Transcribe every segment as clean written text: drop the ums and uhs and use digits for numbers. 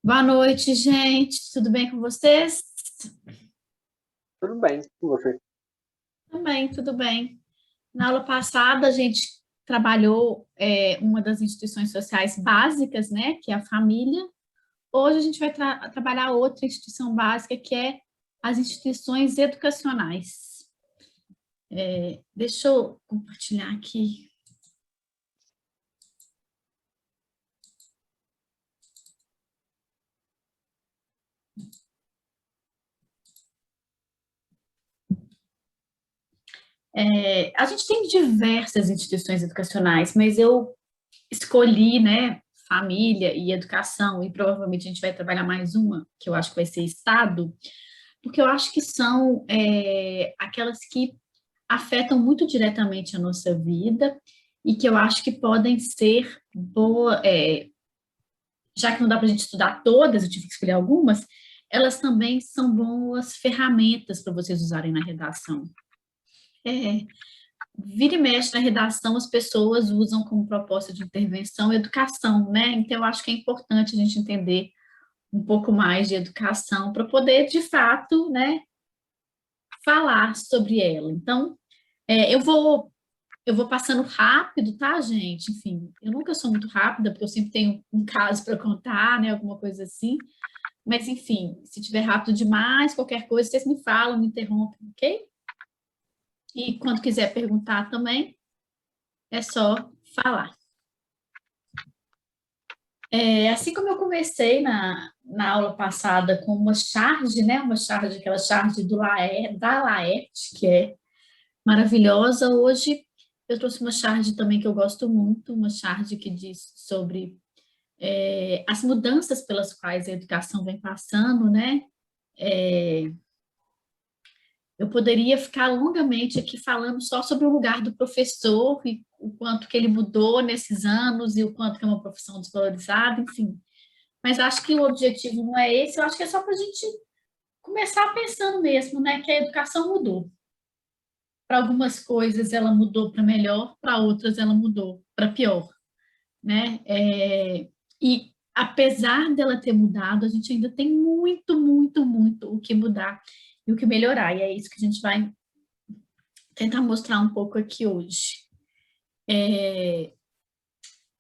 Boa noite, gente. Tudo bem com vocês? Tudo bem com você. Também, tudo bem. Na aula passada, a gente trabalhou uma das instituições sociais básicas, né, que é a família. Hoje a gente vai trabalhar outra instituição básica, que é as instituições educacionais. Deixa eu compartilhar aqui. A gente tem diversas instituições educacionais, mas eu escolhi, né, família e educação, e provavelmente a gente vai trabalhar mais uma, que eu acho que vai ser Estado, porque eu acho que são aquelas que afetam muito diretamente a nossa vida e que eu acho que podem ser boa, já que não dá para a gente estudar todas, eu tive que escolher algumas, elas também são boas ferramentas para vocês usarem na redação. É, Vira e mexe na redação, as pessoas usam como proposta de intervenção educação, né? Então, eu acho que é importante a gente entender um pouco mais de educação para poder, de fato, né, falar sobre ela. Então, eu vou passando rápido, tá, gente? Enfim, eu nunca sou muito rápida, porque eu sempre tenho um caso para contar, né, alguma coisa assim. Mas, enfim, se tiver rápido demais, qualquer coisa, vocês me falam, me interrompem, ok? E quando quiser perguntar também, é só falar. Assim como eu comecei na aula passada com uma charge, né? Uma charge, aquela charge da Laerte, que é maravilhosa. Hoje eu trouxe uma charge também que eu gosto muito, uma charge que diz sobre as mudanças pelas quais a educação vem passando, né? É, eu poderia ficar longamente aqui falando só sobre o lugar do professor e o quanto que ele mudou nesses anos e o quanto que é uma profissão desvalorizada, enfim. Mas acho que o objetivo não é esse, eu acho que é só para a gente começar pensando mesmo, né? Que a educação mudou. Para algumas coisas ela mudou para melhor, para outras ela mudou para pior, né? E apesar dela ter mudado, a gente ainda tem muito, muito, muito o que mudar e o que melhorar. E é isso que a gente vai tentar mostrar um pouco aqui hoje.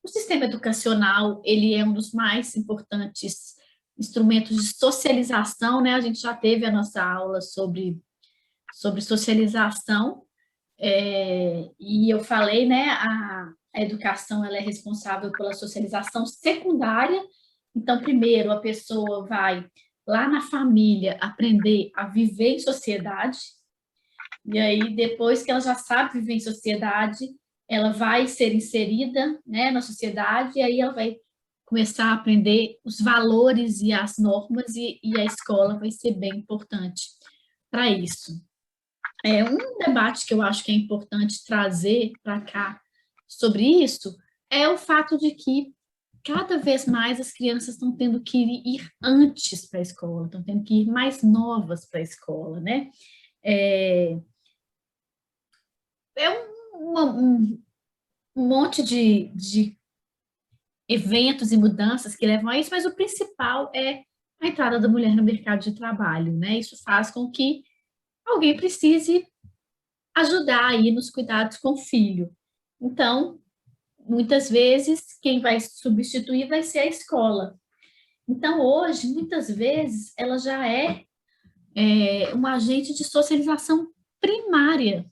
O sistema educacional, ele é um dos mais importantes instrumentos de socialização, né? A gente já teve a nossa aula sobre socialização, e eu falei, né, a educação ela é responsável pela socialização secundária. Então, primeiro, a pessoa vai lá na família aprender a viver em sociedade, e aí, depois que ela já sabe viver em sociedade, ela vai ser inserida, né, na sociedade, e aí ela vai começar a aprender os valores e as normas, e a escola vai ser bem importante para isso. Um debate que eu acho que é importante trazer para cá sobre isso é o fato de que cada vez mais as crianças estão tendo que ir antes para a escola, estão tendo que ir mais novas para a escola, né? É, é um monte de eventos e mudanças que levam a isso, mas o principal é a entrada da mulher no mercado de trabalho, né? Isso faz com que alguém precise ajudar aí nos cuidados com o filho. Então, muitas vezes, quem vai substituir vai ser a escola. Então, hoje, muitas vezes, ela já é um agente de socialização primária.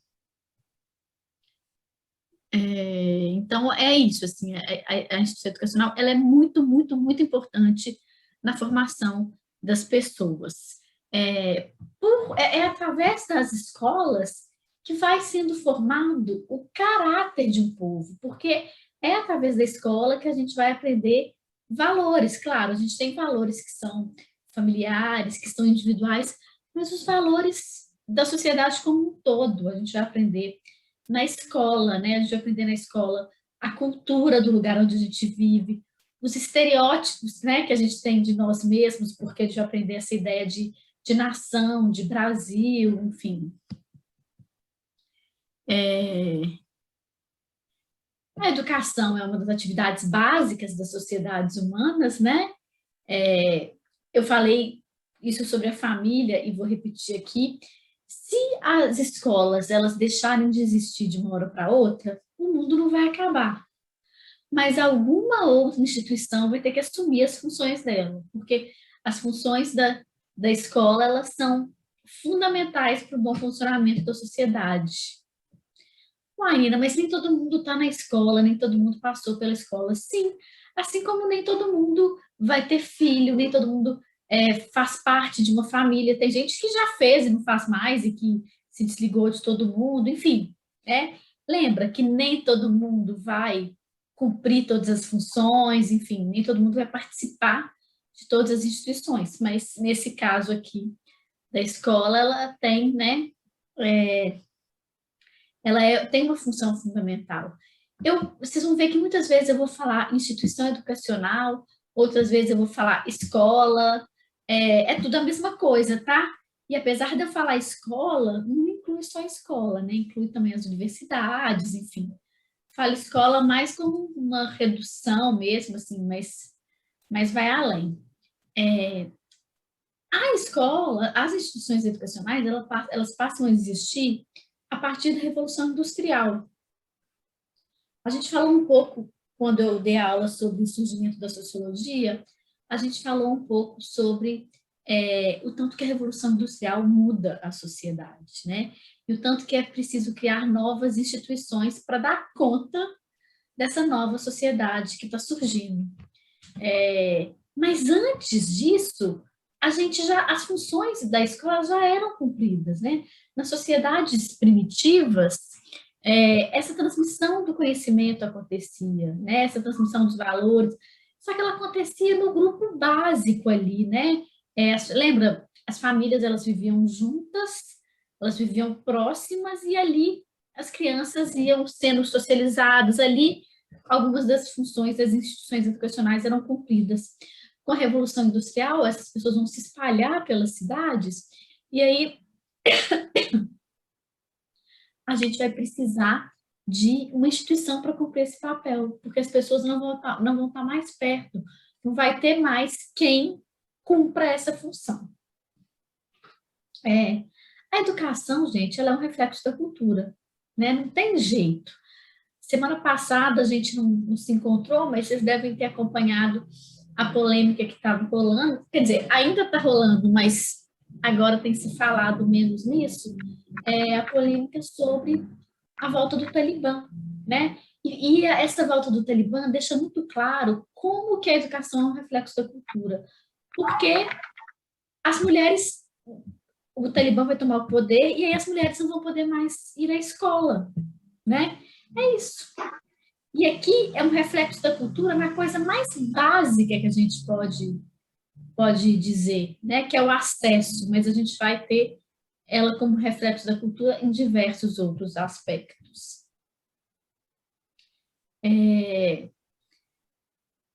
Então, é isso, assim, a instituição educacional, ela é muito, muito, muito importante na formação das pessoas. É através das escolas que vai sendo formado o caráter de um povo, porque é através da escola que a gente vai aprender valores. Claro, a gente tem valores que são familiares, que são individuais, mas os valores da sociedade como um todo, a gente vai aprender na escola, né? A gente vai aprender na escola a cultura do lugar onde a gente vive, os estereótipos, né, que a gente tem de nós mesmos, porque a gente vai aprender essa ideia de nação, de Brasil, enfim. A educação é uma das atividades básicas das sociedades humanas, né? Eu falei isso sobre a família e vou repetir aqui. Se as escolas elas deixarem de existir de uma hora para outra, o mundo não vai acabar. Mas alguma outra instituição vai ter que assumir as funções dela, porque as funções da escola elas são fundamentais para o bom funcionamento da sociedade. Ainda, mas nem todo mundo está na escola, nem todo mundo passou pela escola. Sim, assim como nem todo mundo vai ter filho, nem todo mundo faz parte de uma família. Tem gente que já fez e não faz mais e que se desligou de todo mundo, enfim. Lembra que nem todo mundo vai cumprir todas as funções, enfim, nem todo mundo vai participar de todas as instituições, mas nesse caso aqui da escola, ela tem, né, tem uma função fundamental. Vocês vão ver que muitas vezes eu vou falar instituição educacional, outras vezes eu vou falar escola, é tudo a mesma coisa, tá? E apesar de eu falar escola, não inclui só a escola, né? Inclui também as universidades, enfim. Falo escola mais como uma redução mesmo, assim, mas vai além. A escola, as instituições educacionais, elas passam a existir a partir da Revolução Industrial. A gente falou um pouco, quando eu dei a aula sobre o surgimento da sociologia, a gente falou um pouco sobre o tanto que a Revolução Industrial muda a sociedade, né? E o tanto que é preciso criar novas instituições para dar conta dessa nova sociedade que está surgindo. Mas antes disso, as funções da escola já eram cumpridas, né? Nas sociedades primitivas, essa transmissão do conhecimento acontecia, né? Essa transmissão dos valores, só que ela acontecia no grupo básico ali, né? Lembra, as famílias elas viviam juntas, elas viviam próximas e ali as crianças iam sendo socializadas ali, algumas das funções das instituições educacionais eram cumpridas. Com a Revolução Industrial, essas pessoas vão se espalhar pelas cidades e aí a gente vai precisar de uma instituição para cumprir esse papel, porque as pessoas não vão estar mais perto, não vai ter mais quem cumpra essa função. A educação, gente, ela é um reflexo da cultura, né? Não tem jeito. Semana passada a gente não se encontrou, mas vocês devem ter acompanhado a polêmica que estava rolando. Quer dizer, ainda está rolando, mas agora tem se falado menos nisso. A polêmica sobre a volta do Talibã, né? E essa volta do Talibã deixa muito claro como que a educação é um reflexo da cultura. Porque as mulheres, o Talibã vai tomar o poder e aí as mulheres não vão poder mais ir à escola, né? É isso. E aqui é um reflexo da cultura, uma coisa mais básica que a gente pode dizer, né? Que é o acesso, mas a gente vai ter ela como reflexo da cultura em diversos outros aspectos.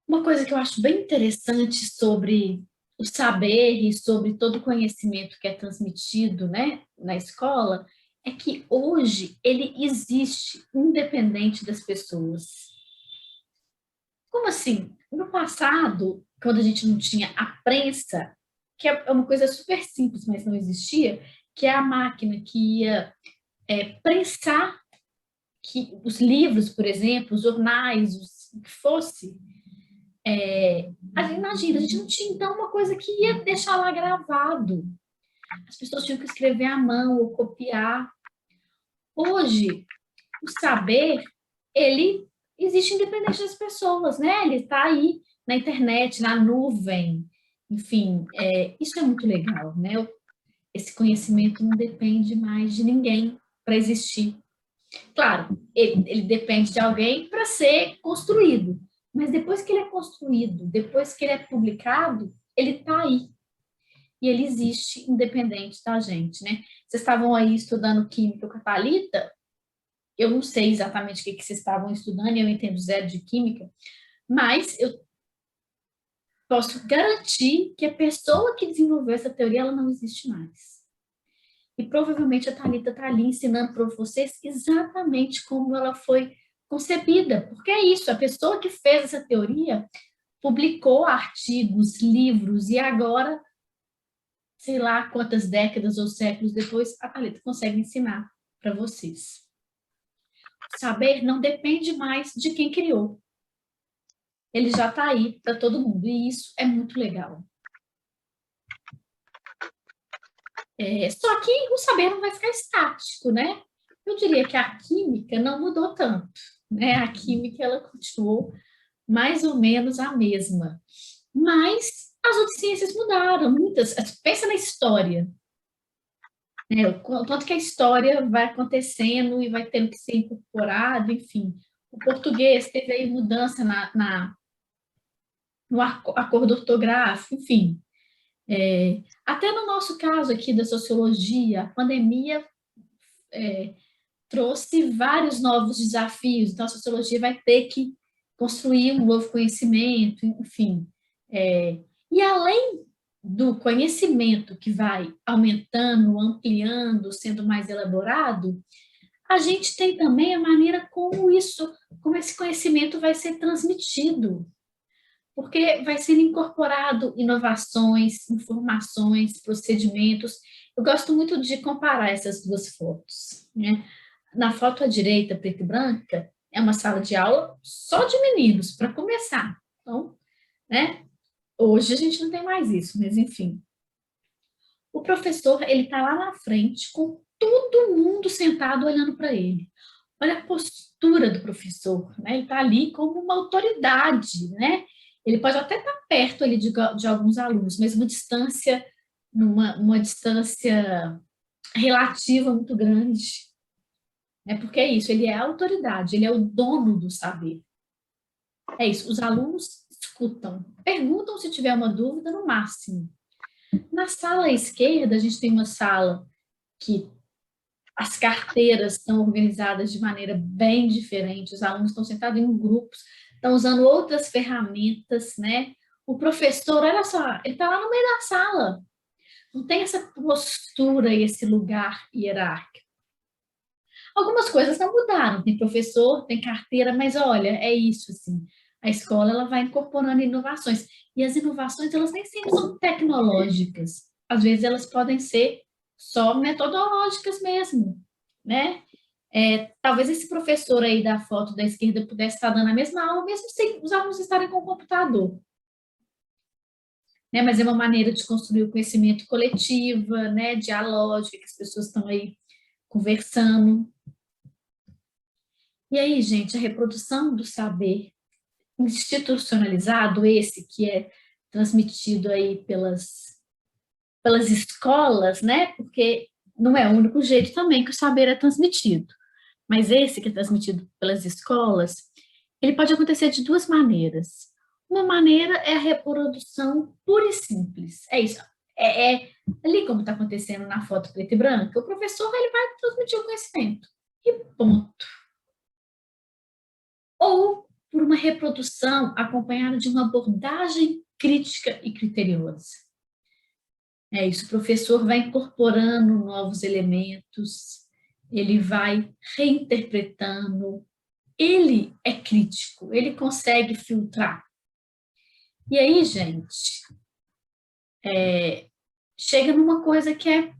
Uma coisa que eu acho bem interessante sobre o saber e sobre todo o conhecimento que é transmitido, né, na escola, é que hoje ele existe independente das pessoas. Como assim? No passado, quando a gente não tinha a prensa, que é uma coisa super simples, mas não existia, que é a máquina que ia prensar os livros, por exemplo, os jornais, o que fosse. Imagina, a gente não tinha então uma coisa que ia deixar lá gravado. As pessoas tinham que escrever à mão ou copiar. Hoje, o saber, ele existe independente das pessoas, né? Ele está aí na internet, na nuvem, enfim, isso é muito legal, né? Esse conhecimento não depende mais de ninguém para existir. Claro, ele depende de alguém para ser construído, mas depois que ele é construído, depois que ele é publicado, ele está aí. E ele existe independente da gente, né? Vocês estavam aí estudando química com a Thalita, eu não sei exatamente o que vocês estavam estudando, eu entendo zero de química, mas eu posso garantir que a pessoa que desenvolveu essa teoria, ela não existe mais. E provavelmente a Thalita está ali ensinando para vocês exatamente como ela foi concebida, porque é isso, a pessoa que fez essa teoria publicou artigos, livros, e agora, sei lá quantas décadas ou séculos depois, a Thalita consegue ensinar para vocês. O saber não depende mais de quem criou. Ele já está aí para todo mundo, e isso é muito legal. Só que o saber não vai ficar estático, né? Eu diria que a química não mudou tanto, né? A química, ela continuou mais ou menos a mesma. Mas as outras ciências mudaram, muitas. Pensa na história, né? O quanto que a história vai acontecendo e vai tendo que ser incorporado, enfim. O português teve aí mudança no acordo ortográfico, enfim. Até no nosso caso aqui da sociologia, a pandemia trouxe vários novos desafios, então a sociologia vai ter que construir um novo conhecimento, enfim. E além do conhecimento que vai aumentando, ampliando, sendo mais elaborado, a gente tem também a maneira como esse conhecimento vai ser transmitido, porque vai sendo incorporado inovações, informações, procedimentos. Eu gosto muito de comparar essas duas fotos, né? Na foto à direita, preta e branca, é uma sala de aula só de meninos, para começar. Então, né? Hoje a gente não tem mais isso, mas enfim. O professor, ele está lá na frente, com todo mundo sentado olhando para ele. Olha a postura do professor, né? Ele está ali como uma autoridade, né? Ele pode até estar perto ali de alguns alunos, mas uma distância relativa muito grande. Porque é isso, ele é a autoridade, ele é o dono do saber. É isso, os alunos escutam, perguntam se tiver uma dúvida no máximo. Na sala à esquerda, a gente tem uma sala que as carteiras estão organizadas de maneira bem diferente, os alunos estão sentados em grupos, estão usando outras ferramentas, né? O professor, olha só, ele está lá no meio da sala, não tem essa postura e esse lugar hierárquico. Algumas coisas não mudaram, tem professor, tem carteira, mas olha, é isso, assim, a escola ela vai incorporando inovações, e as inovações, elas nem sempre são tecnológicas, às vezes elas podem ser só metodológicas mesmo, né? Talvez esse professor aí da foto da esquerda pudesse estar dando a mesma aula, mesmo sem os alunos estarem com o computador, né? Mas é uma maneira de construir o conhecimento coletiva, né? Dialógica, que as pessoas estão aí conversando. E aí, gente, a reprodução do saber institucionalizado, esse que é transmitido aí pelas escolas, né? Porque não é o único jeito também que o saber é transmitido, mas esse que é transmitido pelas escolas, ele pode acontecer de duas maneiras. Uma maneira é a reprodução pura e simples, é isso. Ali como está acontecendo na foto preta e branca, o professor ele vai transmitir o conhecimento, e ponto. Ou por uma reprodução acompanhada de uma abordagem crítica e criteriosa. É isso, o professor vai incorporando novos elementos, ele vai reinterpretando, ele é crítico, ele consegue filtrar. E aí, gente, chega numa coisa que é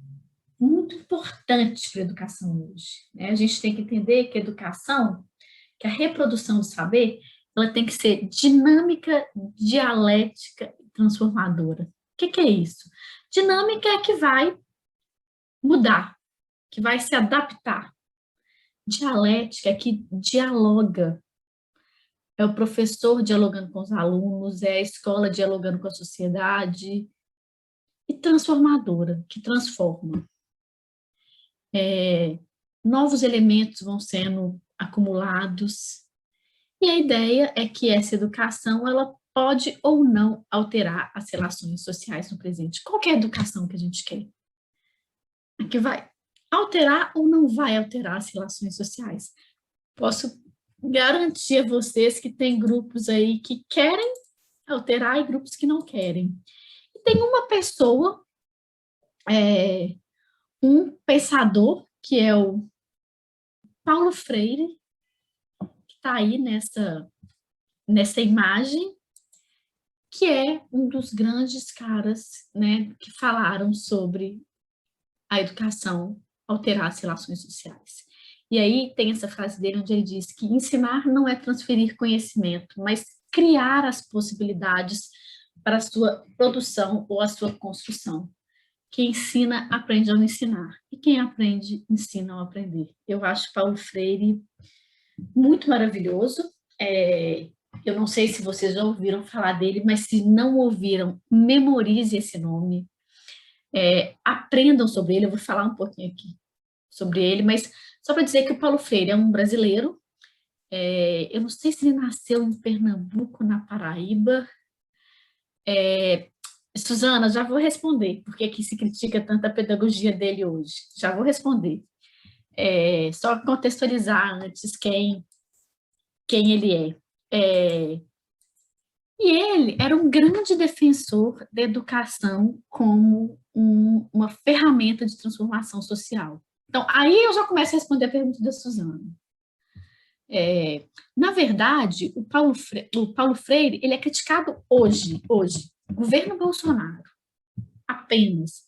muito importante para a educação hoje, né? A gente tem que entender que a educação, que a reprodução do saber, ela tem que ser dinâmica, dialética e transformadora. O que é isso? Dinâmica é que vai mudar, que vai se adaptar. Dialética é que dialoga. É o professor dialogando com os alunos, é a escola dialogando com a sociedade. E transformadora, que transforma. Novos elementos vão sendo acumulados. E a ideia é que essa educação, ela pode ou não alterar as relações sociais no presente. Qual é a educação que a gente quer? A que vai alterar ou não vai alterar as relações sociais? Posso garantir a vocês que tem grupos aí que querem alterar e grupos que não querem. E tem uma pessoa, um pensador, que é o Paulo Freire, que está aí nessa imagem, que é um dos grandes caras, né, que falaram sobre a educação alterar as relações sociais. E aí tem essa frase dele onde ele diz que ensinar não é transferir conhecimento, mas criar as possibilidades para a sua produção ou a sua construção. Quem ensina, aprende ao ensinar. E quem aprende, ensina ao aprender. Eu acho Paulo Freire muito maravilhoso. Eu não sei se vocês já ouviram falar dele, mas se não ouviram, memorize esse nome. Aprendam sobre ele. Eu vou falar um pouquinho aqui sobre ele, mas só para dizer que o Paulo Freire é um brasileiro. Eu não sei se ele nasceu em Pernambuco, na Paraíba. Suzana, já vou responder, porque aqui se critica tanto a pedagogia dele hoje. Já vou responder. Só contextualizar antes quem ele é. E ele era um grande defensor da educação como uma ferramenta de transformação social. Então, aí eu já começo a responder a pergunta da Suzana. Na verdade, o Paulo Freire, ele é criticado hoje, governo Bolsonaro, apenas.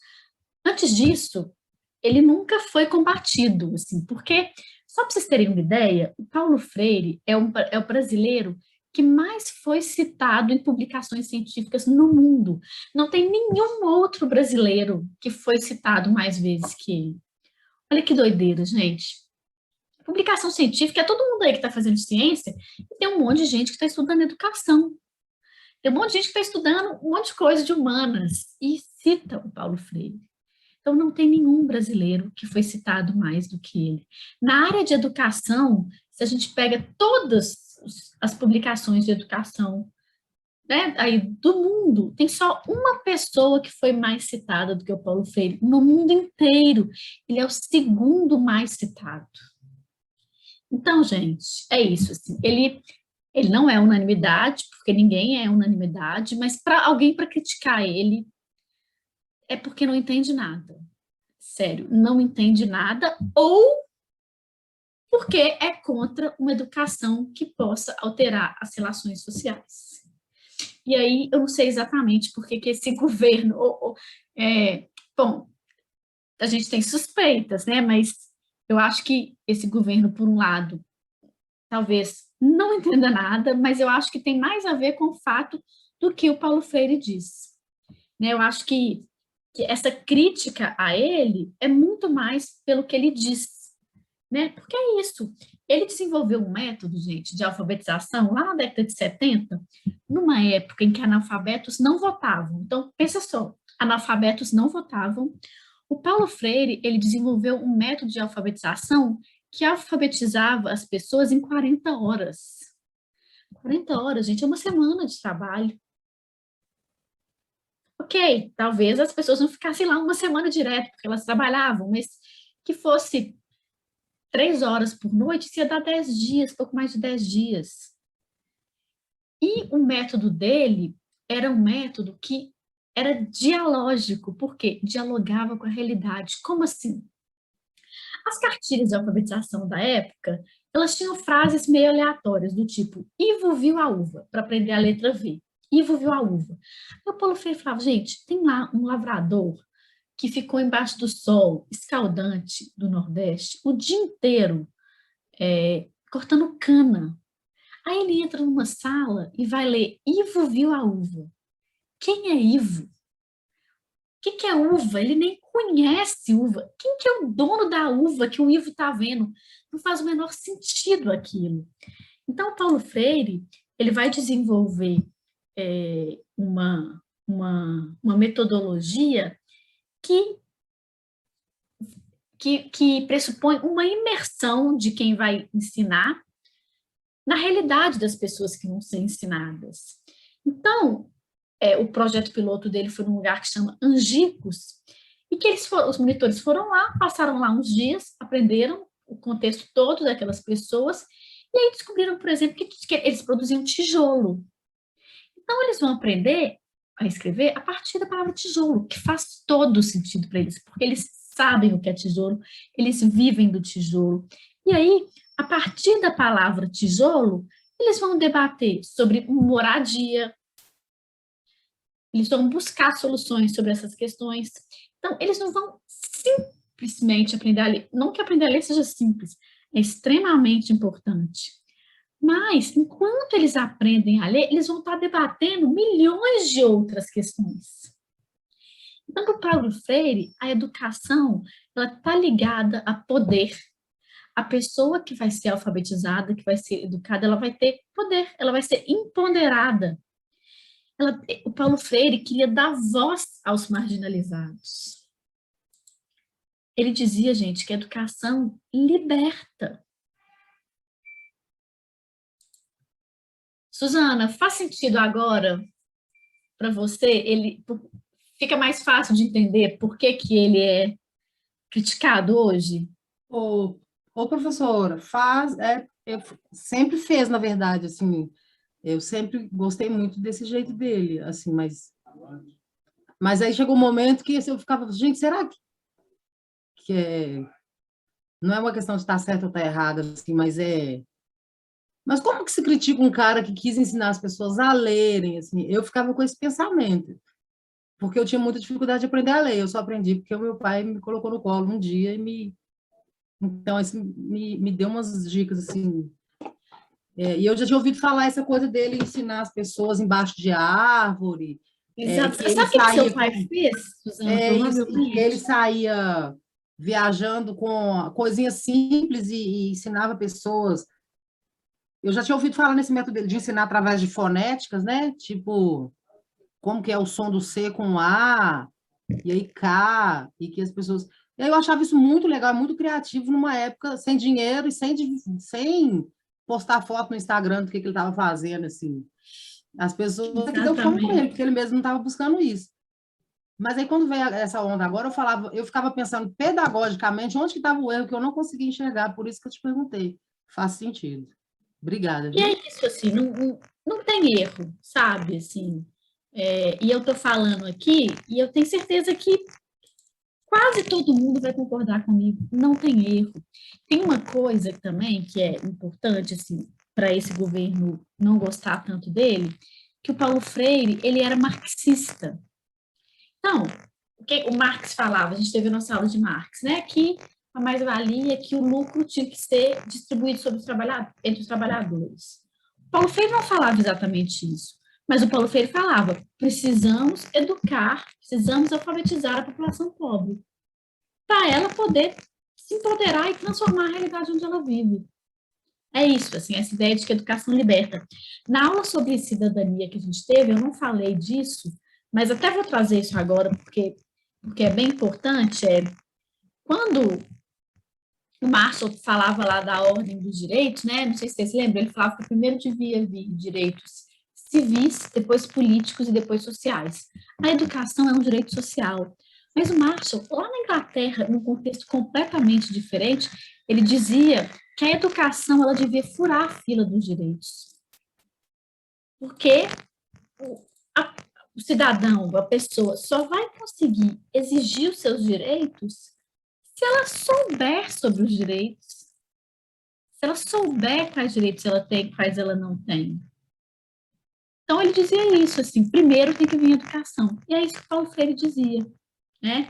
Antes disso, ele nunca foi combatido, assim, porque, só para vocês terem uma ideia, o Paulo Freire é o brasileiro que mais foi citado em publicações científicas no mundo. Não tem nenhum outro brasileiro que foi citado mais vezes que ele. Olha que doideira, gente. Publicação científica é todo mundo aí que está fazendo ciência e tem um monte de gente que está estudando educação. Tem um monte de gente que está estudando um monte de coisa de humanas e cita o Paulo Freire. Então, não tem nenhum brasileiro que foi citado mais do que ele. Na área de educação, se a gente pega todas as publicações de educação, né, aí do mundo, tem só uma pessoa que foi mais citada do que o Paulo Freire, no mundo inteiro. Ele é o segundo mais citado. Então, gente, é isso. Assim, ele não é unanimidade, porque ninguém é unanimidade, mas para alguém para criticar ele é porque não entende nada. Sério, não entende nada ou porque é contra uma educação que possa alterar as relações sociais. E aí eu não sei exatamente por que esse governo... bom, a gente tem suspeitas, né? Mas eu acho que esse governo, por um lado, talvez não entenda nada, mas eu acho que tem mais a ver com o fato do que o Paulo Freire diz. Né? Eu acho que essa crítica a ele é muito mais pelo que ele diz. Né? Porque é isso. Ele desenvolveu um método, gente, de alfabetização lá na década de 70, numa época em que analfabetos não votavam. Então, pensa só, analfabetos não votavam. O Paulo Freire, ele desenvolveu um método de alfabetização que alfabetizava as pessoas em 40 horas. 40 horas, gente, é uma semana de trabalho. Ok, talvez as pessoas não ficassem lá uma semana direto, porque elas trabalhavam, mas que fosse 3 horas por noite, isso ia dar 10 dias, pouco mais de 10 dias. E o método dele era um método que era dialógico, porque dialogava com a realidade. Como assim? As cartilhas de alfabetização da época, elas tinham frases meio aleatórias, do tipo, Ivo viu a uva, para aprender a letra V. Ivo viu a uva. Aí o Paulo Freire falava, gente, tem lá um lavrador que ficou embaixo do sol escaldante do Nordeste o dia inteiro cortando cana. Aí ele entra numa sala e vai ler Ivo viu a uva. Quem é Ivo? O que é uva? Ele nem conhece uva. Quem que é o dono da uva que o Ivo está vendo? Não faz o menor sentido aquilo. Então, o Paulo Freire, ele vai desenvolver uma metodologia que pressupõe uma imersão de quem vai ensinar na realidade das pessoas que vão ser ensinadas. Então, o projeto piloto dele foi num lugar que chama Angicos, e que os monitores foram lá, passaram lá uns dias, aprenderam o contexto todo daquelas pessoas, e aí descobriram, por exemplo, que eles produziam tijolo. Então, eles vão aprender a escrever a partir da palavra tijolo, que faz todo sentido para eles, porque eles sabem o que é tijolo, eles vivem do tijolo. E aí, a partir da palavra tijolo, eles vão debater sobre moradia, eles vão buscar soluções sobre essas questões. Então, eles não vão simplesmente aprender a ler. Não que aprender a ler seja simples, é extremamente importante. Mas, enquanto eles aprendem a ler, eles vão estar debatendo milhões de outras questões. Então, para o Paulo Freire, a educação ela está ligada a poder. A pessoa que vai ser alfabetizada, que vai ser educada, ela vai ter poder, ela vai ser empoderada. O Paulo Freire queria dar voz aos marginalizados. Ele dizia, gente, que a educação liberta. Suzana, faz sentido agora para você? Fica mais fácil de entender por que que ele é criticado hoje? Ô, professora, eu sempre fez, na verdade, assim, eu sempre gostei muito desse jeito dele, assim, mas aí chegou um momento que assim, eu ficava, gente, será que não é uma questão de estar certo ou estar errado, assim, mas como que se critica um cara que quis ensinar as pessoas a lerem, assim, eu ficava com esse pensamento, porque eu tinha muita dificuldade de aprender a ler, eu só aprendi porque o meu pai me colocou no colo um dia então, assim, me deu umas dicas, assim. E eu já tinha ouvido falar essa coisa dele ensinar as pessoas embaixo de árvore, Exato. que ele Sabe o que seu saía pai fez, Suzana? isso, e que ele Provavelmente. saía viajando com coisinhas simples e ensinava pessoas. Eu já tinha ouvido falar nesse método dele de ensinar através de fonéticas, né? Tipo, como que é o som do C com A, e aí K, e que as pessoas... E aí eu achava isso muito legal, muito criativo, numa época sem dinheiro e sem postar foto no Instagram do que ele estava fazendo, assim. As pessoas que deu fome com ele, Exatamente. porque ele mesmo não estava buscando isso. Mas aí, quando veio essa onda agora, eu ficava pensando pedagogicamente onde que estava o erro que eu não conseguia enxergar, por isso que eu te perguntei. Faz sentido. Obrigada, E viu? é isso, assim, não tem erro, sabe, assim. E eu tô falando aqui, e eu tenho certeza que quase todo mundo vai concordar comigo, não tem erro. Tem uma coisa também que é importante, assim, para esse governo não gostar tanto dele, que o Paulo Freire, ele era marxista. Então, o que o Marx falava, a gente teve a nossa aula de Marx, né, que a mais-valia é que o lucro tinha que ser distribuído entre os trabalhadores. O Paulo Freire não falava exatamente isso, mas o Paulo Freire falava, precisamos educar, precisamos alfabetizar a população pobre, para ela poder se empoderar e transformar a realidade onde ela vive. É isso, assim, essa ideia de que a educação liberta. Na aula sobre cidadania que a gente teve, eu não falei disso, mas até vou trazer isso agora, porque é bem importante, quando o Marshall falava lá da ordem dos direitos, né, não sei se vocês lembram, ele falava que primeiro devia vir direitos civis, depois políticos e depois sociais. A educação é um direito social. Mas o Marshall, lá na Inglaterra, num contexto completamente diferente, ele dizia que a educação ela devia furar a fila dos direitos. Porque o, a, o cidadão, a pessoa, só vai conseguir exigir os seus direitos se ela souber sobre os direitos, se ela souber quais direitos ela tem e quais ela não tem. Então, ele dizia isso, assim, primeiro tem que vir a educação. E é isso que Paulo Freire dizia, né?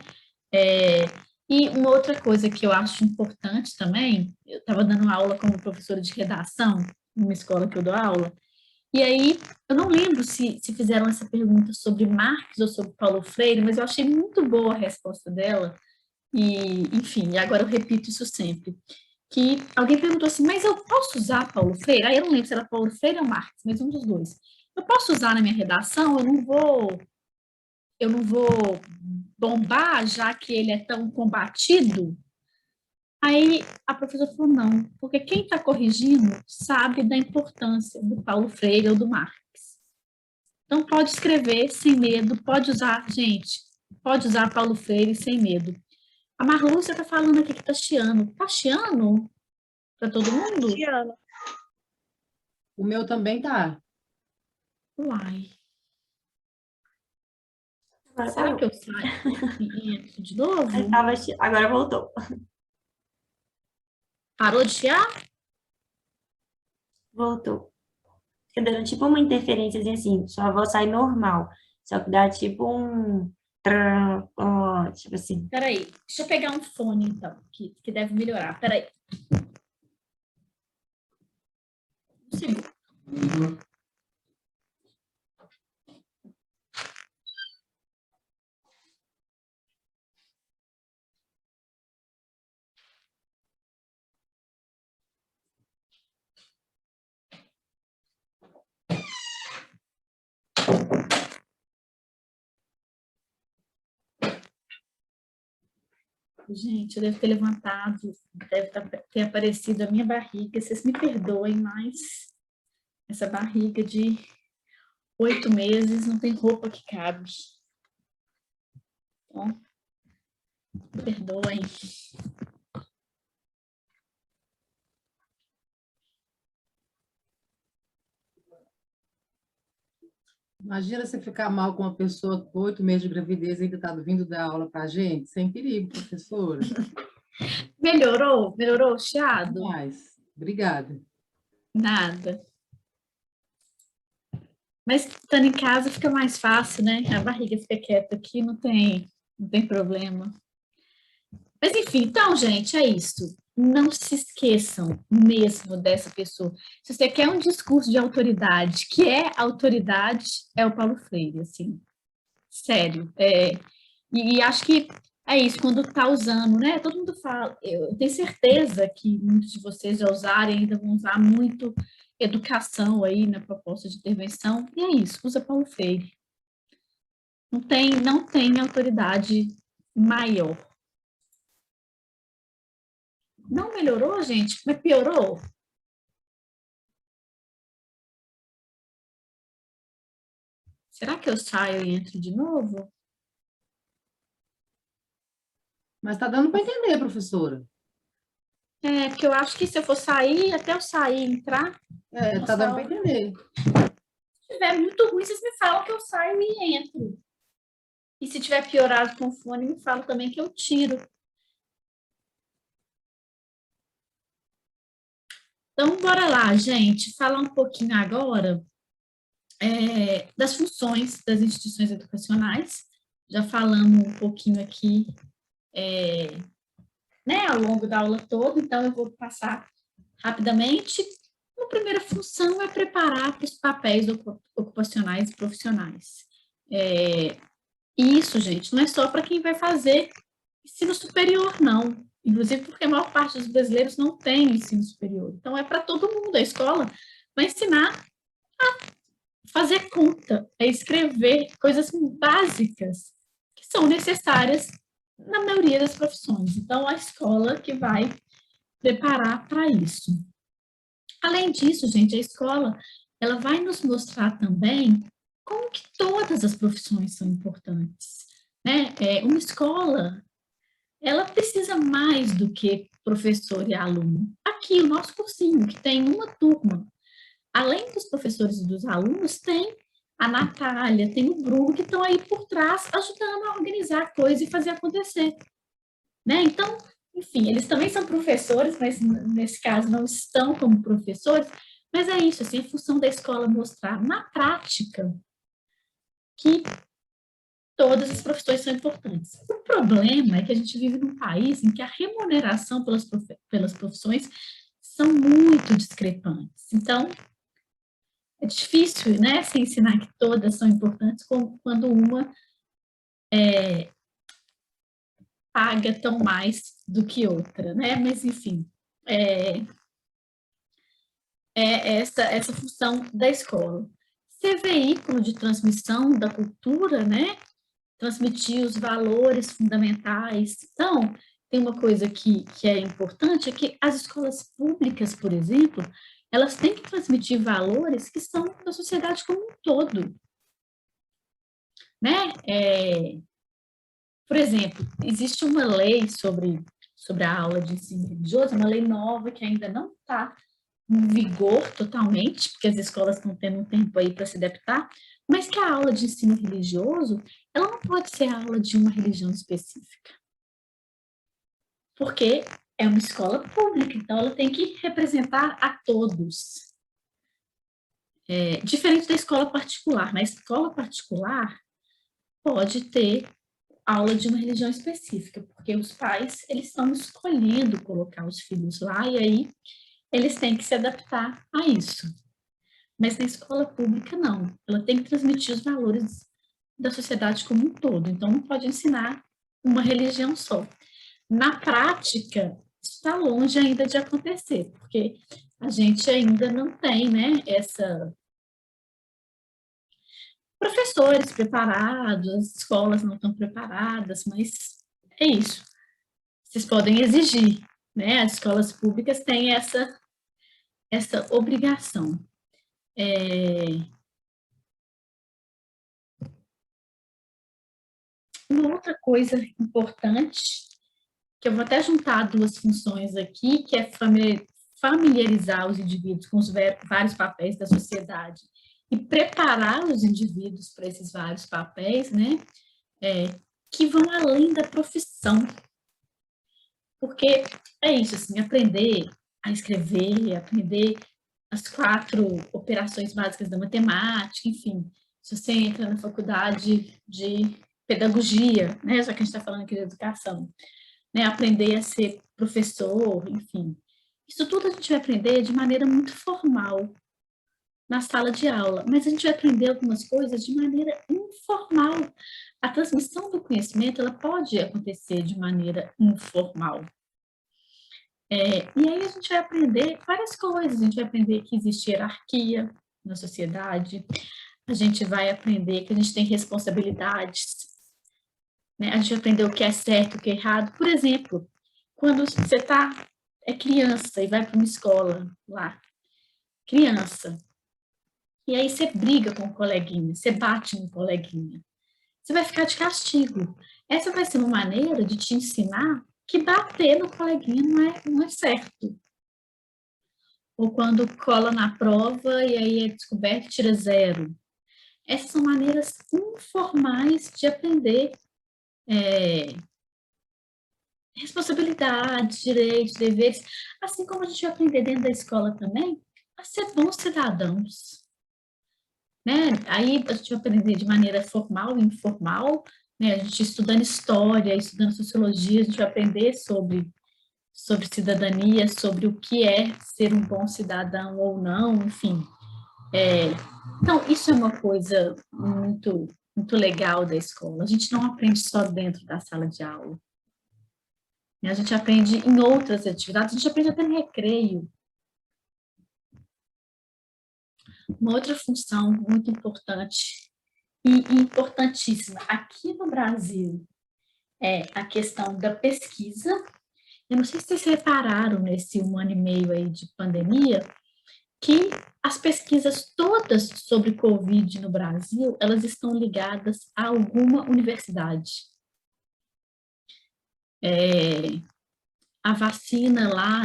É, e uma outra coisa que eu acho importante também, eu estava dando aula como professora de redação, numa escola que eu dou aula, e aí eu não lembro se fizeram essa pergunta sobre Marx ou sobre Paulo Freire, mas eu achei muito boa a resposta dela, e enfim, agora eu repito isso sempre. Que alguém perguntou assim, mas eu posso usar Paulo Freire? Aí eu não lembro se era Paulo Freire ou Marx, mas um dos dois. Eu posso usar na minha redação? Eu não vou bombar, já que ele é tão combatido? Aí a professora falou, não, porque quem está corrigindo sabe da importância do Paulo Freire ou do Marx. Então pode escrever sem medo, pode usar, gente, pode usar Paulo Freire sem medo. A Marlúcia está falando aqui que está chiando. Está chiando para todo mundo? Tiana. O meu também tá. Uai, Agora será que parou. eu saio e entro de novo? Agora voltou. Parou de chiar? Voltou. Fica dando tipo uma interferência assim, sua voz sai normal. Só que dá tipo um... ó, tipo assim. Peraí, deixa eu pegar um fone, então, que deve melhorar. Peraí. Um segundo. Gente, eu devo ter levantado, ter aparecido a minha barriga. Vocês me perdoem, mas essa barriga de 8 meses não tem roupa que cabe. Então, me perdoem. Imagina você ficar mal com uma pessoa com 8 meses de gravidez e ainda está vindo dar aula para a gente, sem perigo, professora. Melhorou? Melhorou o chiado? Mas, obrigada. Nada. Mas estando em casa fica mais fácil, né? A barriga fica quieta aqui, não tem problema. Mas enfim, então, gente, é isso. Não se esqueçam mesmo dessa pessoa. Se você quer um discurso de autoridade, que é autoridade, é o Paulo Freire, assim. Sério. E acho que é isso, quando está usando, né? Todo mundo fala, eu tenho certeza que muitos de vocês já usaram e ainda vão usar muito educação aí na proposta de intervenção, e é isso, usa Paulo Freire. Não tem autoridade maior. Não melhorou, gente, mas piorou. Será que eu saio e entro de novo? Mas está dando para entender, professora. Porque eu acho que se eu for sair, até eu sair e entrar, Está dando para entender. se estiver muito ruim, vocês me falam que eu saio e entro. E se tiver piorado com o fone, me fala também que eu tiro. Então, bora lá, gente, falar um pouquinho agora das funções das instituições educacionais. Já falamos um pouquinho aqui, né, ao longo da aula toda, então eu vou passar rapidamente. A primeira função é preparar para os papéis ocupacionais e profissionais. E isso, gente, não é só para quem vai fazer ensino superior, não. Inclusive porque a maior parte dos brasileiros não tem ensino superior. Então, é para todo mundo. A escola vai ensinar a fazer conta, a escrever coisas básicas que são necessárias na maioria das profissões. Então, a escola que vai preparar para isso. Além disso, gente, a escola ela vai nos mostrar também como que todas as profissões são importantes. Né? Uma escola, ela precisa mais do que professor e aluno. Aqui, o nosso cursinho, que tem uma turma, além dos professores e dos alunos, tem a Natália, tem o Bruno, que estão aí por trás, ajudando a organizar a coisa e fazer acontecer. Né? Então, enfim, eles também são professores, mas nesse caso não estão como professores, mas é isso, assim, a função da escola mostrar na prática que todas as profissões são importantes. O problema é que a gente vive num país em que a remuneração pelas profissões são muito discrepantes. Então, é difícil, né, se ensinar que todas são importantes quando uma paga tão mais do que outra, né? Mas, enfim, essa função da escola. Ser veículo de transmissão da cultura, né? Transmitir os valores fundamentais. Então, tem uma coisa que é importante, é que as escolas públicas, por exemplo, elas têm que transmitir valores que são da sociedade como um todo. Né? Por exemplo, existe uma lei sobre a aula de ensino religioso, uma lei nova que ainda não está em vigor totalmente, porque as escolas estão tendo um tempo aí para se adaptar, mas que a aula de ensino religioso, ela não pode ser a aula de uma religião específica. Porque é uma escola pública, então ela tem que representar a todos. Diferente da escola particular. Na escola particular, pode ter aula de uma religião específica, porque os pais, eles estão escolhendo colocar os filhos lá, e aí eles têm que se adaptar a isso. Mas na escola pública, não. Ela tem que transmitir os valores da sociedade como um todo. Então, não pode ensinar uma religião só. Na prática, está longe ainda de acontecer, porque a gente ainda não tem, né, professores preparados, as escolas não estão preparadas, mas é isso. Vocês podem exigir, né? As escolas públicas têm essa obrigação. Uma outra coisa importante, que eu vou até juntar duas funções aqui, que é familiarizar os indivíduos com os vários papéis da sociedade e preparar os indivíduos para esses vários papéis, né? Que vão além da profissão. Porque é isso, assim, aprender a escrever, aprender as 4 operações básicas da matemática, enfim. Se você entra na faculdade de pedagogia, né, já que a gente está falando aqui de educação, né, aprender a ser professor, enfim. Isso tudo a gente vai aprender de maneira muito formal na sala de aula, mas a gente vai aprender algumas coisas de maneira informal. A transmissão do conhecimento, ela pode acontecer de maneira informal. E aí a gente vai aprender várias coisas, a gente vai aprender que existe hierarquia na sociedade, a gente vai aprender que a gente tem responsabilidades, né? A gente vai aprender o que é certo, o que é errado. Por exemplo, quando você é criança e vai para uma escola lá, criança, e aí você briga com o coleguinha, você bate no coleguinha, você vai ficar de castigo. Essa vai ser uma maneira de te ensinar que bater no coleguinha não é certo. Ou quando cola na prova e aí é descoberto e tira 0. Essas são maneiras informais de aprender responsabilidades, direitos, deveres, assim como a gente vai aprender dentro da escola também a ser bons cidadãos. Né? Aí a gente vai aprender de maneira formal e informal, né? A gente estudando história, estudando sociologia, a gente vai aprender sobre cidadania, sobre o que é ser um bom cidadão ou não, enfim. Então, isso é uma coisa muito, muito legal da escola. A gente não aprende só dentro da sala de aula. A gente aprende em outras atividades, a gente aprende até no recreio. Uma outra função muito importante e importantíssima aqui no Brasil é a questão da pesquisa. Eu não sei se vocês repararam nesse 1 ano e meio aí de pandemia, que as pesquisas todas sobre Covid no Brasil, elas estão ligadas a alguma universidade. A vacina lá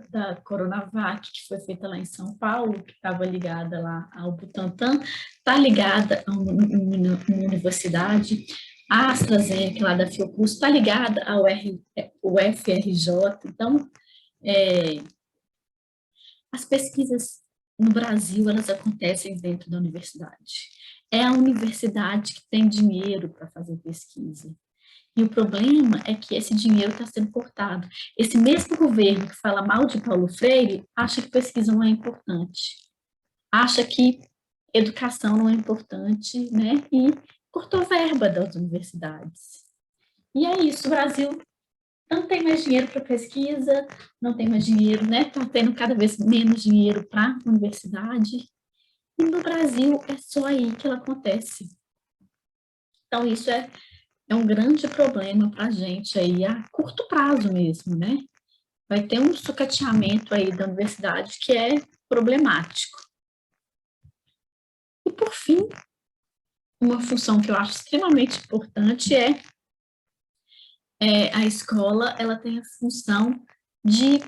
da Coronavac, que foi feita lá em São Paulo, que estava ligada lá ao Butantan, está ligada a uma universidade. A AstraZeneca, lá da Fiocruz, está ligada ao UFRJ. Então, as pesquisas no Brasil, elas acontecem dentro da universidade. É a universidade que tem dinheiro para fazer pesquisa. E o problema é que esse dinheiro está sendo cortado. Esse mesmo governo que fala mal de Paulo Freire acha que pesquisa não é importante, acha que educação não é importante, né? E cortou verba das universidades. E é isso, o Brasil não tem mais dinheiro para pesquisa, não tem mais dinheiro, né? Está tendo cada vez menos dinheiro para a universidade. E no Brasil é só aí que ela acontece. Então, isso é um grande problema para a gente aí a curto prazo mesmo, né? Vai ter um sucateamento aí da universidade que é problemático. E, por fim, uma função que eu acho extremamente importante é a escola, ela tem a função de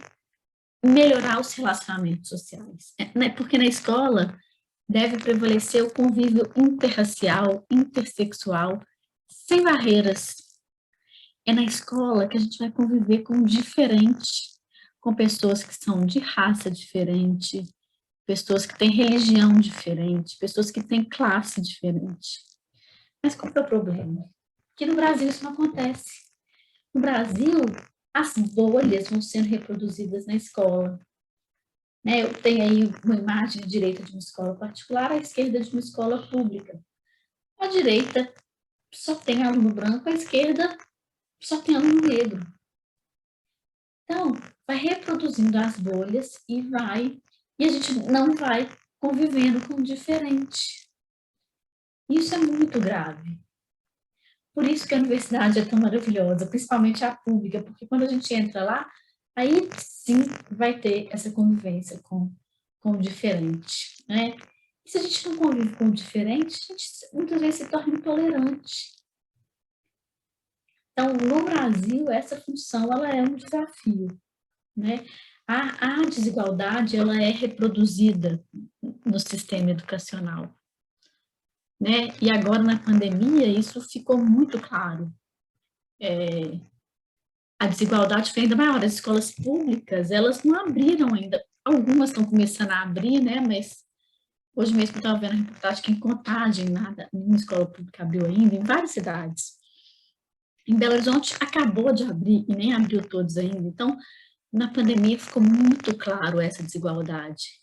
melhorar os relacionamentos sociais, né? Porque na escola deve prevalecer o convívio interracial, intersexual, sem barreiras. É na escola que a gente vai conviver com o diferente, com pessoas que são de raça diferente, pessoas que têm religião diferente, pessoas que têm classe diferente. Mas qual que é o problema? Que no Brasil isso não acontece. No Brasil, as bolhas vão sendo reproduzidas na escola. Né? Eu tenho aí uma imagem à direita de uma escola particular, à esquerda de uma escola pública. À direita só tem aluno branco, à esquerda só tem aluno negro. Então, vai reproduzindo as bolhas e a gente não vai convivendo com o diferente. Isso é muito grave. Por isso que a universidade é tão maravilhosa, principalmente a pública, porque quando a gente entra lá, aí sim vai ter essa convivência com o diferente, né? E se a gente não convive com o diferente, a gente muitas vezes se torna intolerante. Então, no Brasil, essa função ela é um desafio, né? A desigualdade ela é reproduzida no sistema educacional, né? E agora na pandemia isso ficou muito claro. A desigualdade foi ainda maior. As escolas públicas elas não abriram ainda. Algumas estão começando a abrir, né? Mas hoje mesmo eu estava vendo a reportagem que em Contagem, nenhuma escola pública abriu ainda, em várias cidades. Em Belo Horizonte acabou de abrir e nem abriu todos ainda. Então, na pandemia ficou muito claro essa desigualdade.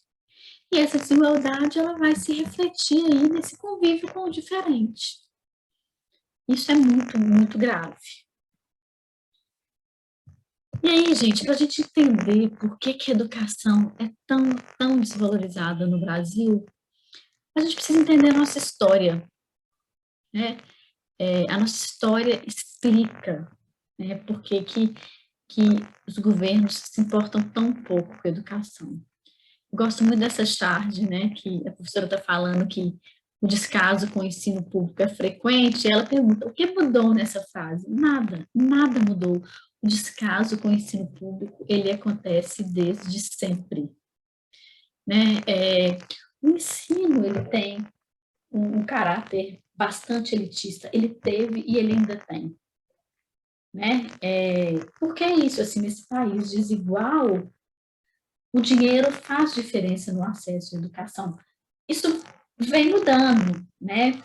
E essa desigualdade ela vai se refletir aí nesse convívio com o diferente. Isso é muito, muito grave. E aí, gente, para a gente entender por que a educação é tão desvalorizada no Brasil, a gente precisa entender a nossa história, né? A nossa história explica, né, por que os governos se importam tão pouco com a educação. Eu gosto muito dessa charge, né, que a professora está falando que o descaso com o ensino público é frequente, ela pergunta, o que mudou nessa fase? Nada, nada mudou. O descaso com o ensino público, ele acontece desde sempre, né? O ensino, ele tem um caráter bastante elitista, ele teve e ele ainda tem, né? Porque é isso, assim, nesse país desigual, o dinheiro faz diferença no acesso à educação. Isso vem mudando, né?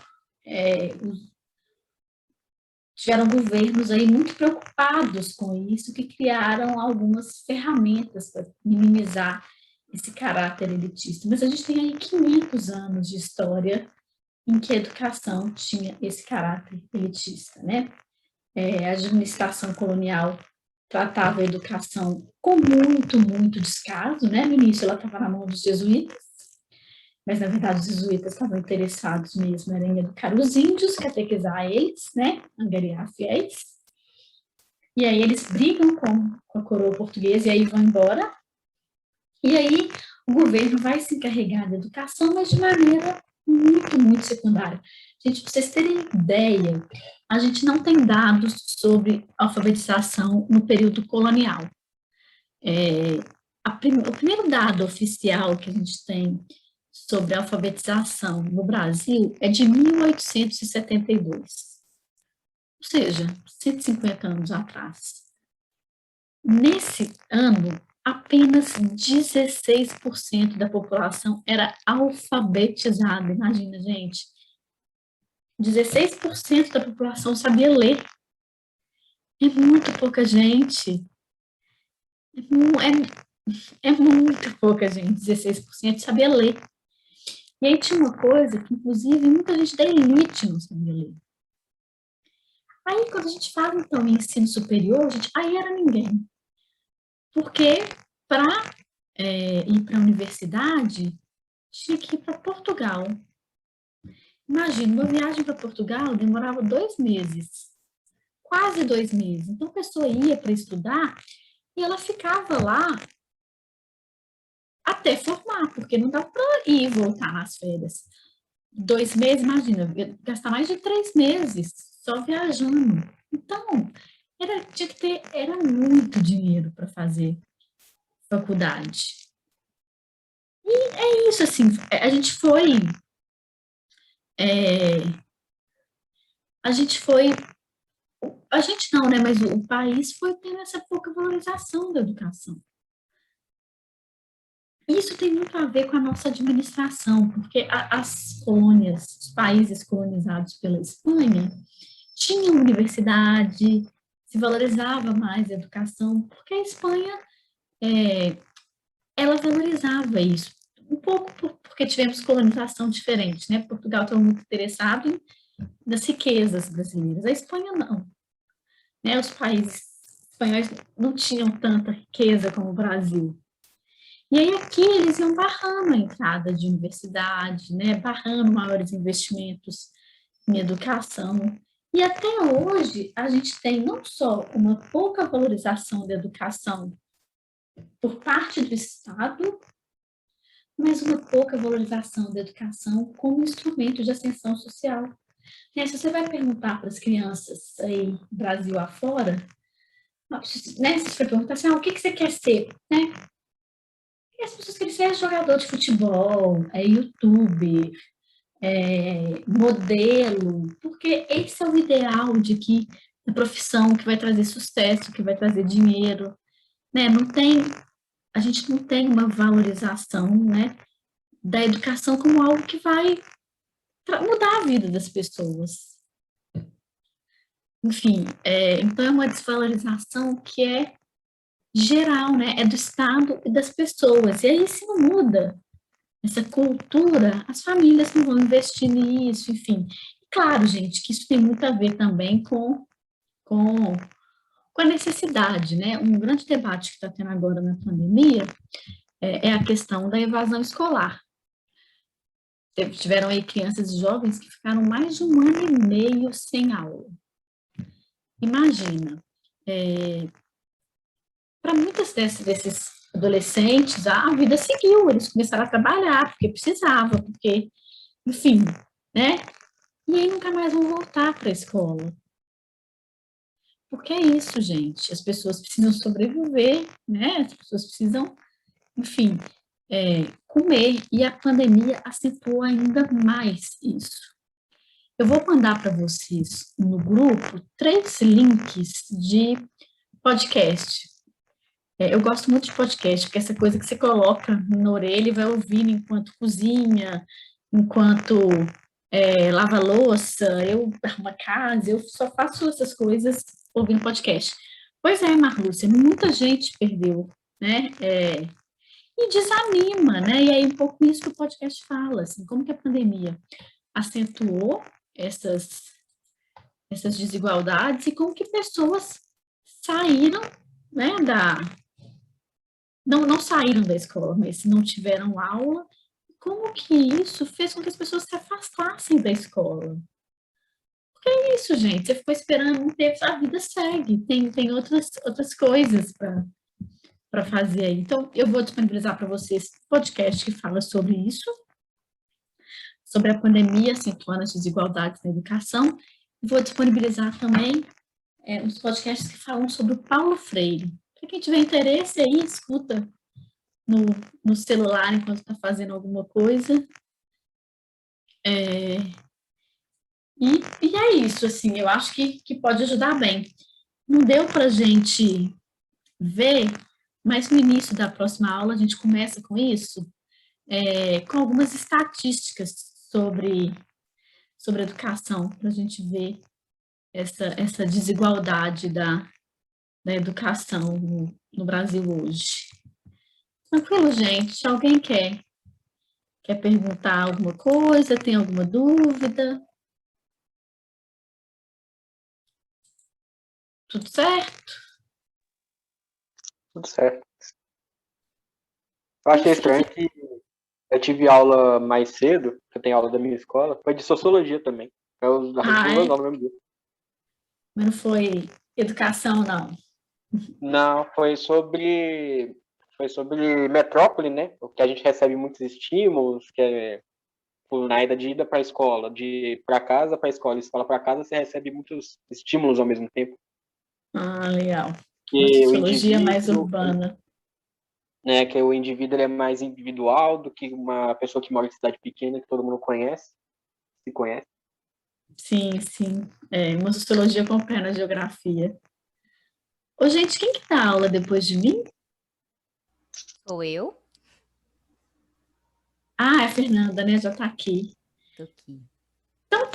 Tiveram governos aí muito preocupados com isso, que criaram algumas ferramentas para minimizar esse caráter elitista. Mas a gente tem aí 500 anos de história em que a educação tinha esse caráter elitista, né? A administração colonial tratava a educação com muito descaso, né? No início ela estava na mão dos jesuítas, mas na verdade os jesuítas estavam interessados mesmo em educar os índios, catequizar eles, né? Angariar fiéis. E aí eles brigam com a coroa portuguesa e aí vão embora. E aí o governo vai se encarregar da educação, mas de maneira muito secundária. Gente, para vocês terem ideia, a gente não tem dados sobre alfabetização no período colonial. O primeiro dado oficial que a gente tem sobre alfabetização no Brasil é de 1872, ou seja, 150 anos atrás. Nesse ano, apenas 16% da população era alfabetizada, imagina, gente. 16% da população sabia ler. É muito pouca gente. É muito pouca gente, 16% sabia ler. E aí tinha uma coisa que, inclusive, muita gente da elite não sabia ler. Aí, quando a gente fala, então, em ensino superior, gente, aí era ninguém. Porque, para ir para a universidade, tinha que ir para Portugal. Imagina, uma viagem para Portugal demorava 2 meses. Quase 2 meses. Então, a pessoa ia para estudar e ela ficava lá até formar, porque não dava para ir e voltar nas férias. 2 meses, imagina, gastar mais de 3 meses só viajando. Então, era muito dinheiro para fazer faculdade. E é isso, assim, a gente não, né, mas o país foi tendo essa pouca valorização da educação. isso tem muito a ver com a nossa administração, porque as colônias, os países colonizados pela Espanha, tinham universidade, se valorizava mais a educação, porque a Espanha, ela valorizava isso. Um pouco porque tivemos colonização diferente, né? Portugal estava muito interessado nas riquezas brasileiras, a Espanha não, né? Os países espanhóis não tinham tanta riqueza como o Brasil. E aí aqui eles iam barrando a entrada de universidade, né? Barrando maiores investimentos em educação. E até hoje a gente tem não só uma pouca valorização da educação por parte do Estado, mas uma pouca valorização da educação como instrumento de ascensão social. Né? Se você vai perguntar para as crianças aí, Brasil afora, né? Se você vai perguntar assim, o que você quer ser? Né? E as pessoas querem ser jogador de futebol, youtuber, modelo, porque esse é o ideal de que a profissão que vai trazer sucesso, que vai trazer dinheiro, né? A gente não tem uma valorização, né, da educação como algo que vai mudar a vida das pessoas. Enfim, então é uma desvalorização que é geral, né? É do Estado e das pessoas. E aí, se não muda essa cultura, as famílias não vão investir nisso, enfim. Claro, gente, que isso tem muito a ver também com, com a necessidade, né? Um grande debate que está tendo agora na pandemia é a questão da evasão escolar. Tiveram aí crianças e jovens que ficaram mais de 1 ano e meio sem aula. Imagina, para muitos desses adolescentes, a vida seguiu, eles começaram a trabalhar, porque precisava, porque, enfim, né? E aí nunca mais vão voltar para a escola. Porque é isso, gente, as pessoas precisam sobreviver, né? As pessoas precisam, enfim, comer, e a pandemia acentuou ainda mais isso. Eu vou mandar para vocês no grupo 3 links de podcast. Eu gosto muito de podcast, porque essa coisa que você coloca na orelha e vai ouvindo enquanto cozinha, enquanto lava louça, eu arrumo a casa, eu só faço essas coisas ouvindo podcast. Pois é, Marlúcia, muita gente perdeu, né? E desanima, né? E aí um pouco isso que o podcast fala, assim, como que a pandemia acentuou essas desigualdades e como que pessoas saíram, né, não saíram da escola, mas não tiveram aula, como que isso fez com que as pessoas se afastassem da escola? Porque é isso, gente, você ficou esperando um tempo, a vida segue, tem outras coisas para fazer aí. Então, eu vou disponibilizar para vocês um podcast que fala sobre isso, sobre a pandemia acentuando as desigualdades na educação. Vou disponibilizar também uns podcasts que falam sobre o Paulo Freire. Para quem tiver interesse aí, escuta no celular enquanto está fazendo alguma coisa. E é isso, assim, eu acho que pode ajudar bem. Não deu para a gente ver, mas no início da próxima aula a gente começa com isso, com algumas estatísticas sobre educação, para a gente ver essa desigualdade da educação no Brasil hoje. Tranquilo, gente? Alguém quer perguntar alguma coisa? Tem alguma dúvida? Tudo certo? Tudo certo. Eu achei estranho que eu tive aula mais cedo, que eu tenho aula da minha escola, foi de sociologia também. Eu duas aulas no mesmo dia. Mas não foi educação, não? Não, foi sobre metrópole, né? Porque a gente recebe muitos estímulos, que é na ida de ida para a escola, de para casa para a escola para casa, você recebe muitos estímulos ao mesmo tempo. Ah, legal. Uma Que o sociologia mais indivíduo, urbana. né, que o indivíduo ele é mais individual do que uma pessoa que mora em cidade pequena, que todo mundo se conhece. Sim, sim. Uma sociologia com pé na geografia. Ô, gente, quem que dá aula depois de mim? Sou eu? Ah, é a Fernanda, né? Já está aqui. Tô aqui. Então tá,